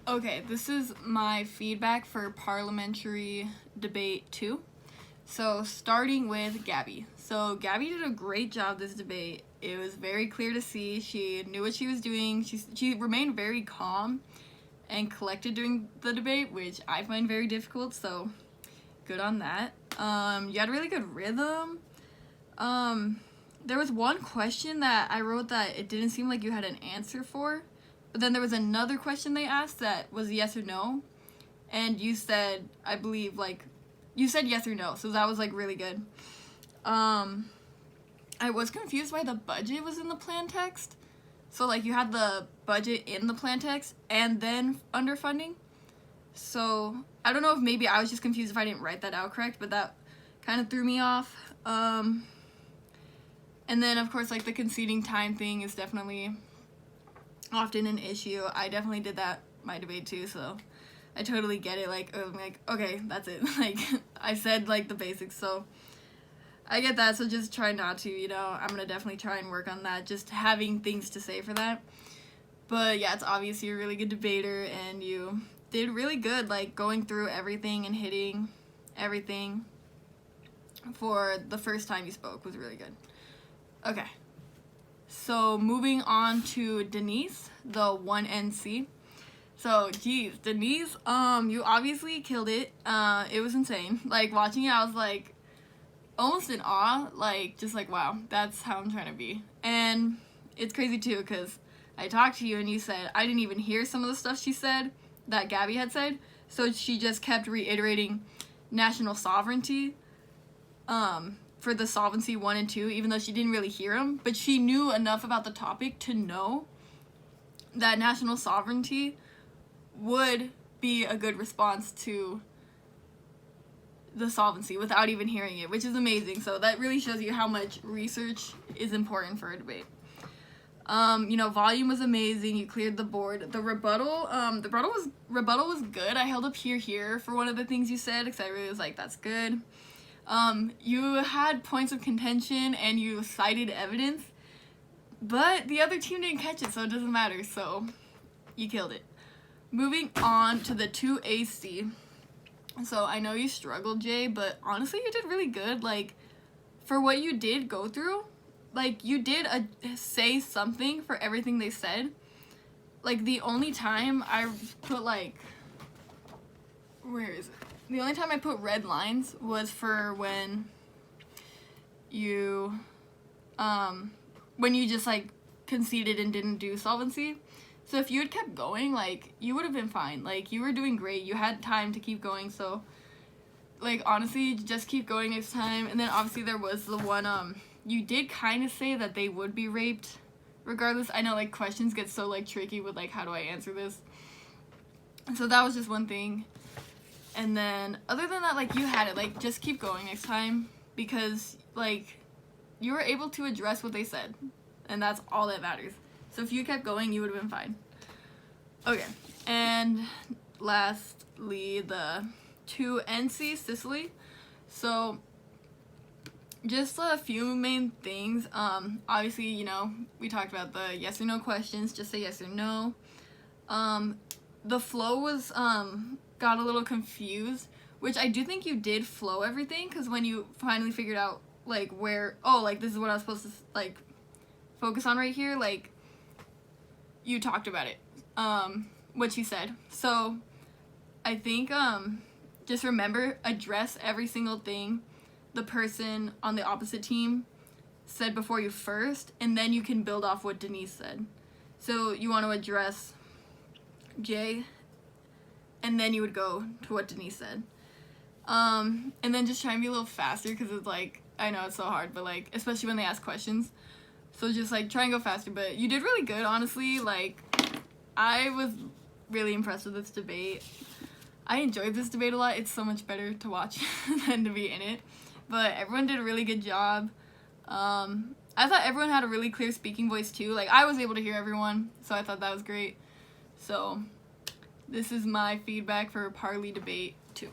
Okay, this is my feedback for parliamentary debate 2. So starting with Gabby. So Gabby did a great job this debate. It was very clear to see. She knew what she was doing. She remained very calm and collected during the debate, which I find very difficult, so good on that. You had a really good rhythm. There was one question that I wrote that it didn't seem like you had an answer for. But then there was another question they asked that was yes or no. And you said, I believe, like, you said yes or no. So that was, like, really good. I was confused why the budget was in the plan text. So, like, you had the budget in the plan text and then underfunding. So, I don't know if maybe I was just confused if I didn't write that out correct. But that kind of threw me off. And then, of course, like, the conceding time thing is definitely often an issue. I definitely did that my debate too, so I totally get it. Like, I'm like, okay, that's it. Like, I said, like, the basics, so I get that, so just try not to, you know. I'm gonna definitely try and work on that, just having things to say for that. But yeah, it's obvious you're a really good debater, and you did really good, like, going through everything and hitting everything for the first time you spoke was really good. Okay. So moving on to Denise, the 1NC. So, geez, Denise, you obviously killed it. It was insane. Like, watching it, I was, like, almost in awe. Like, just like, wow, that's how I'm trying to be. And it's crazy, too, because I talked to you and you said, I didn't even hear some of the stuff she said that Gabby had said. So she just kept reiterating national sovereignty. For the solvency 1 and 2, even though she didn't really hear them, but she knew enough about the topic to know that national sovereignty would be a good response to the solvency without even hearing it, which is amazing. So that really shows you how much research is important for a debate. You know, volume was amazing. You cleared the board. The rebuttal was good. I held up here for one of the things you said because I really was like, that's good. You had points of contention and you cited evidence, but the other team didn't catch it, so it doesn't matter, so you killed it. Moving on to the 2AC. So I know you struggled, Jay, but honestly, you did really good. Like, for what you did go through, like, you did say something for everything they said. Like, the only time I put, like, where is it? The only time I put red lines was for when you just, like, conceded and didn't do solvency. So if you had kept going, like, you would have been fine. Like, you were doing great. You had time to keep going. So, like, honestly, just keep going next time. And then, obviously, there was the one, you did kind of say that they would be raped regardless. I know, like, questions get so, like, tricky with, like, how do I answer this? So that was just one thing. And then, other than that, like, you had it. Like, just keep going next time. Because, like, you were able to address what they said. And that's all that matters. So if you kept going, you would have been fine. Okay. And lastly, the 2NC, Sicily. So, just a few main things. Obviously, you know, we talked about the yes or no questions. Just say yes or no. The flow was, got a little confused, which I do think you did flow everything, because when you finally figured out, like, where, oh, like, this is what I was supposed to, like, focus on right here, like, you talked about it, what you said. So, I think, just remember, address every single thing the person on the opposite team said before you first, and then you can build off what Denise said. So, you want to address Jay, and then you would go to what Denise said. And then just try and be a little faster, because it's like, I know it's so hard, but like, especially when they ask questions. So just like, try and go faster, but you did really good, honestly. Like, I was really impressed with this debate. I enjoyed this debate a lot. It's so much better to watch than to be in it. But everyone did a really good job. I thought everyone had a really clear speaking voice too. Like, I was able to hear everyone, so I thought that was great. So, this is my feedback for Parli debate 2.